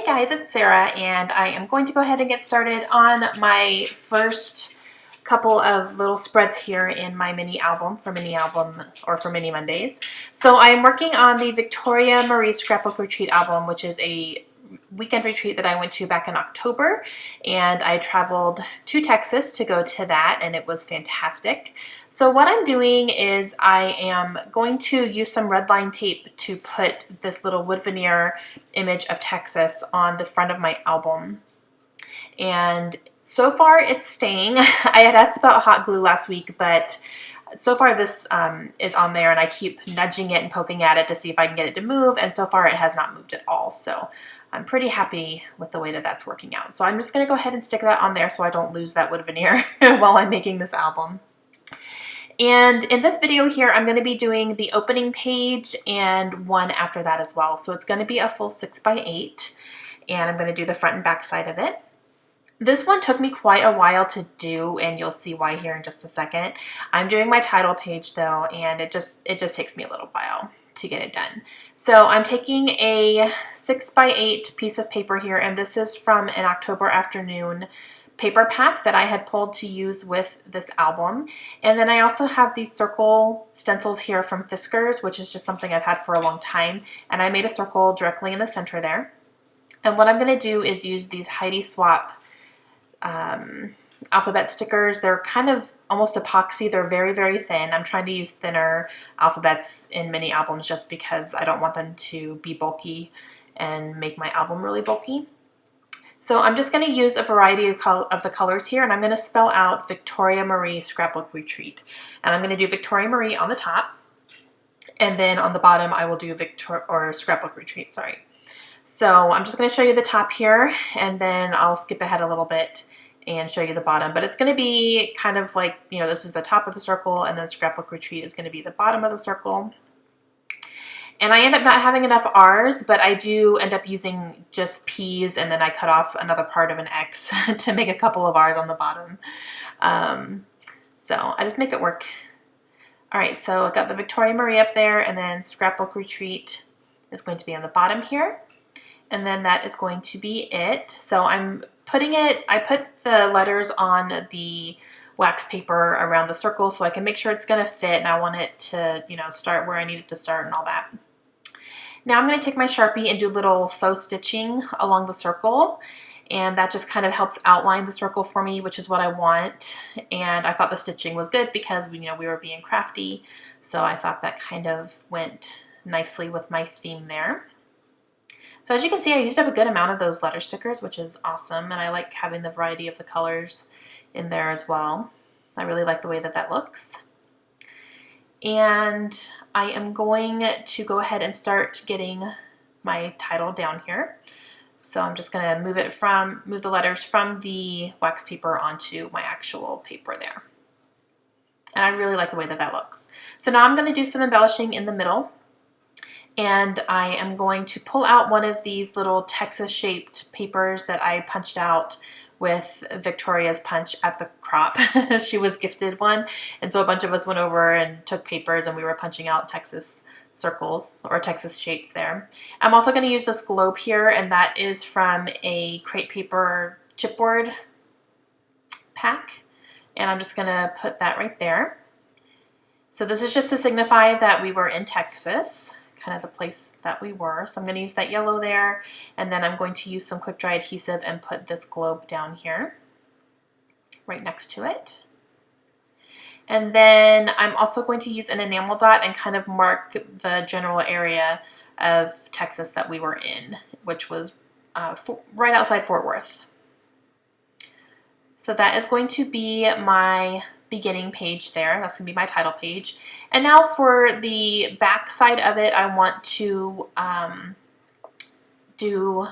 Hey guys, it's Sarah, and I am going to go ahead and get started on my first couple of little spreads here in my mini album for Mini Mondays. So I'm working on the Victoria Marie Scrapbook Retreat album, which is a weekend retreat that I went to back in October, and I traveled to Texas to go to that, and it was fantastic. So what I'm doing is I am going to use some red line tape to put this little wood veneer image of Texas on the front of my album. And so far it's staying. I had asked about hot glue last week, but so far this is on there, and I keep nudging it and poking at it to see if I can get it to move, and so far it has not moved at all. So I'm pretty happy with the way that that's working out. So I'm just going to go ahead and stick that on there so I don't lose that wood veneer while I'm making this album. And in this video here, I'm going to be doing the opening page and one after that as well. So it's going to be a full 6x8, and I'm going to do the front and back side of it. This one took me quite a while to do, and you'll see why here in just a second. I'm doing my title page though, and it just takes me a little while to get it done. So I'm taking a 6x8 piece of paper here, and this is from an October afternoon paper pack that I had pulled to use with this album. And then I also have these circle stencils here from Fiskars, which is just something I've had for a long time, and I made a circle directly in the center there. And what I'm going to do is use these Heidi Swapp alphabet stickers. They're kind of almost epoxy. They're very, very thin. I'm trying to use thinner alphabets in mini albums just because I don't want them to be bulky and make my album really bulky. So I'm just going to use a variety of the colors here, and I'm going to spell out Victoria Marie Scrapbook Retreat. And I'm going to do Victoria Marie on the top, and then on the bottom I will do Scrapbook Retreat, sorry. So I'm just going to show you the top here, and then I'll skip ahead a little bit and show you the bottom. But it's going to be kind of like, you know, this is the top of the circle, and then Scrapbook Retreat is going to be the bottom of the circle. And I end up not having enough R's, but I do end up using just P's, and then I cut off another part of an X to make a couple of R's on the bottom. So I just make it work. All right, so I've got the Victoria Marie up there, and then Scrapbook Retreat is going to be on the bottom here. And then that is going to be it. So I'm putting it, I put the letters on the wax paper around the circle so I can make sure it's going to fit, and I want it to, you know, start where I need it to start and all that. Now I'm going to take my Sharpie and do little faux stitching along the circle, and that just kind of helps outline the circle for me, which is what I want. And I thought the stitching was good because we were being crafty, so I thought that kind of went nicely with my theme there. So as you can see, I used up a good amount of those letter stickers, which is awesome, and I like having the variety of the colors in there as well. I really like the way that that looks. And I am going to go ahead and start getting my title down here. So I'm just going to move the letters from the wax paper onto my actual paper there. And I really like the way that that looks. So now I'm going to do some embellishing in the middle. And I am going to pull out one of these little Texas-shaped papers that I punched out with Victoria's punch at the crop. She was gifted one, and so a bunch of us went over and took papers, and we were punching out Texas circles or Texas shapes there. I'm also going to use this globe here, and that is from a Crate Paper chipboard pack, and I'm just going to put that right there. So this is just to signify that we were in Texas, kind of the place that we were. So I'm going to use that yellow there, and then I'm going to use some quick dry adhesive and put this globe down here right next to it. And then I'm also going to use an enamel dot and kind of mark the general area of Texas that we were in, which was right outside Fort Worth. So that is going to be my beginning page there. That's going to be my title page. And now for the back side of it, I want to do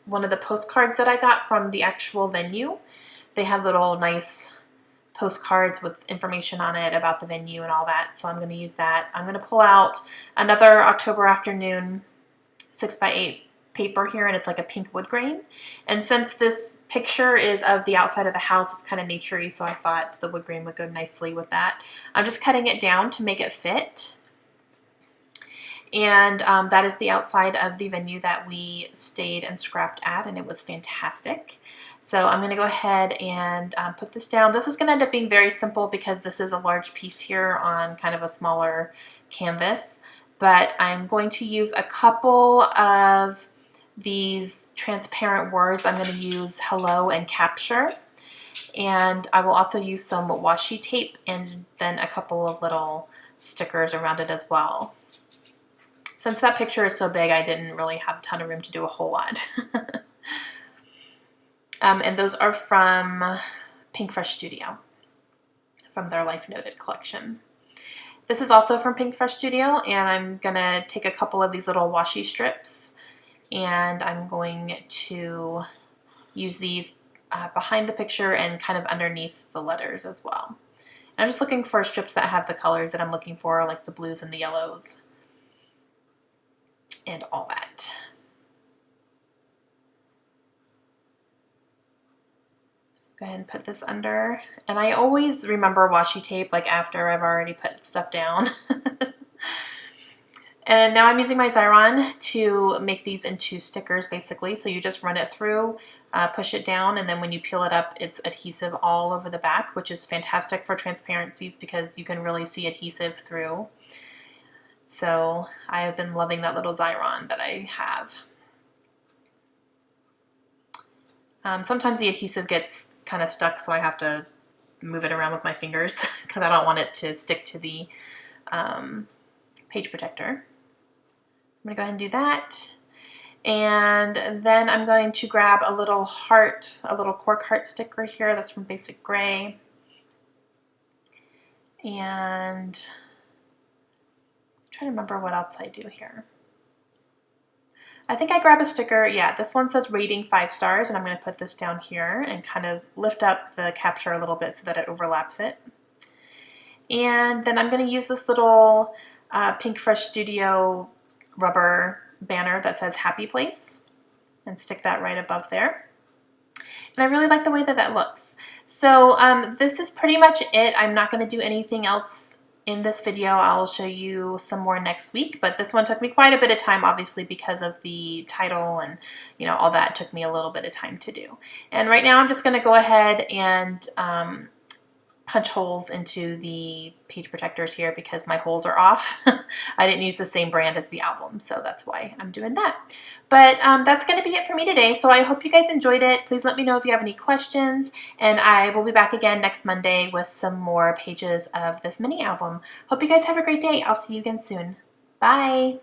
one of the postcards that I got from the actual venue. They have little nice postcards with information on it about the venue and all that. So I'm going to use that. I'm going to pull out another October afternoon 6x8 paper here, and it's like a pink wood grain. And since this picture is of the outside of the house, it's kind of naturey, so I thought the wood grain would go nicely with that. I'm just cutting it down to make it fit. And that is the outside of the venue that we stayed and scrapped at, and it was fantastic. So I'm going to go ahead and put this down. This is going to end up being very simple because this is a large piece here on kind of a smaller canvas. But I'm going to use a couple of these transparent words. I'm going to use hello and capture. And I will also use some washi tape and then a couple of little stickers around it as well. Since that picture is so big, I didn't really have a ton of room to do a whole lot. And those are from Pinkfresh Studio, from their Life Noted collection. This is also from Pinkfresh Studio, and I'm gonna take a couple of these little washi strips, and I'm going to use these behind the picture and kind of underneath the letters as well. And I'm just looking for strips that have the colors that I'm looking for, like the blues and the yellows and all that. Go ahead and put this under. And I always remember washi tape like after I've already put stuff down. And now I'm using my Xyron to make these into stickers basically. So you just run it through, push it down, and then when you peel it up, it's adhesive all over the back, which is fantastic for transparencies because you can really see adhesive through. So I have been loving that little Xyron that I have. Sometimes the adhesive gets kind of stuck, so I have to move it around with my fingers because I don't want it to stick to the page protector. I'm going to go ahead and do that. And then I'm going to grab a little heart, a little cork heart sticker here. That's from Basic Gray. And I'm trying to remember what else I do here. I think I grab a sticker. Yeah, this one says rating 5 stars, and I'm going to put this down here and kind of lift up the capture a little bit so that it overlaps it. And then I'm going to use this little Pinkfresh Studio rubber banner that says Happy Place and stick that right above there. And I really like the way that that looks. So this is pretty much it. I'm not going to do anything else in this video. I'll show you some more next week, but this one took me quite a bit of time, obviously, because of the title and, you know, all that took me a little bit of time to do. And right now I'm just going to go ahead and punch holes into the page protectors here because my holes are off. I didn't use the same brand as the album, so that's why I'm doing that. But that's going to be it for me today. So I hope you guys enjoyed it. Please let me know if you have any questions, and I will be back again next Monday with some more pages of this mini album. Hope you guys have a great day. I'll see you again soon. Bye!